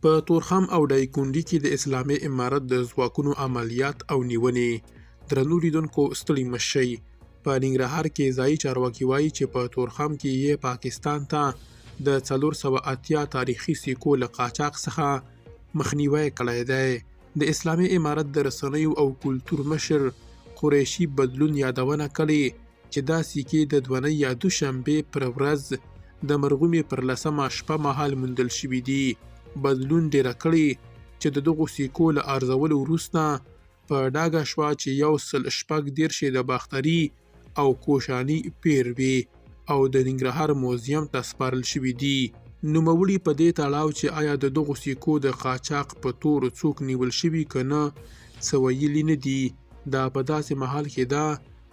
په تورخم او دایکنډي کې د اسلامي امارت د ځواکونو عملیات او نیونې. درنو لیدونکو ستړي مه شئ. په ننګرهار کې ځایي چارواکي وایي چې په تورخم کې یې پاکستان ته د 480 تاریخي سکو له قاچاق څخه مخنیوی کړی دی. د اسلامي امارت د رسنیو او کلتور مشر قریشي بدلون یادونه کړې چې دا سکې د دونۍ یا دوشنبې پر ورځ د مرغومې پر 10مه شپه مهال موندل شوي دي. بدلون ډیره کړې چې د دغو سکو له ارزولو وروسته په ډاګه شوه چې 146 د باختري او کوشاني پیر وي او د ننګرهار موزیم ته سپارل شوي دي. نوموړي په دې تړاو چې آیا د دغو سکو د قاچاق په تور څوک نیول شوي که نه څه ویلي نه دي. دا په داسې مهال کې ده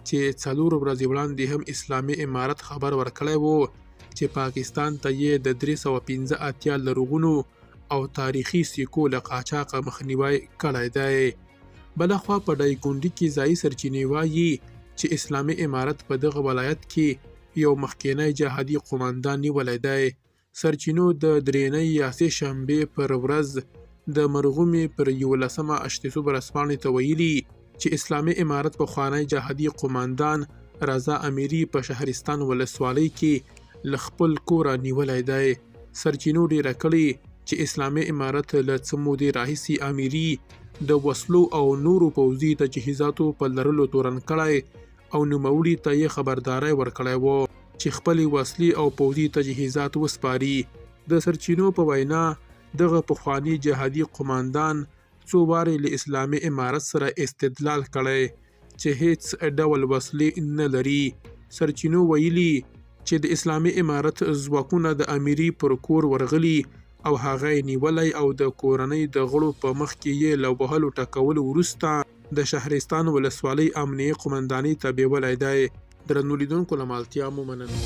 چې 4 ورځې وړاندې هم اسلامي امارت خبر ورکړی و چې پاکستان ته یې د 385 لرغونو او تاریخي سکو له قاچاقه مخنیوی کړی دی. بلخوا په دایکنډي کې ځایي سرچینې وایي چې اسلامي امارت په دغه ولایت کې یو مخکینی جهادي قومندان نیولی دی. سرچینو د درېنۍ یا سې شنبې پر ورځ د مرغومې پر 11مه اشتسو ورځپاڼې ته ویلي چې اسلامي امارت پخوانی جهادي قومندان رضا امیري په شهرستان ولسوالۍ کې له خپل کوره نیولی دی. سرچینو ډیره کړې چې اسلامي امارت له څه مودې راهیسې امیري د وسلو او نورو پوځي تجهیزاتو په لرلو تورن کړی او نوموړي ته یې خبرداری ورکړی و چې خپلې وسلې او پوځي تجهیزات وسپاري. د سرچینو په وینا دغه پخوانی جهادي قومندان څو وارې له اسلامي امارت سره استدلال کړی چې هیڅ ډول وسلې نه لري. سرچینو ویلي چې د اسلامي امارت ځواکونه د امیري پر کور ورغلي او هغه یې نیولی او د کورنۍ د غړو په مخ کې یې له وهلو ټکولو وروسته د شهرستان ولسوالۍ امنیې قومندانۍ ته بیولی دی. درنو لیدونکو له مالتیا مو مننه.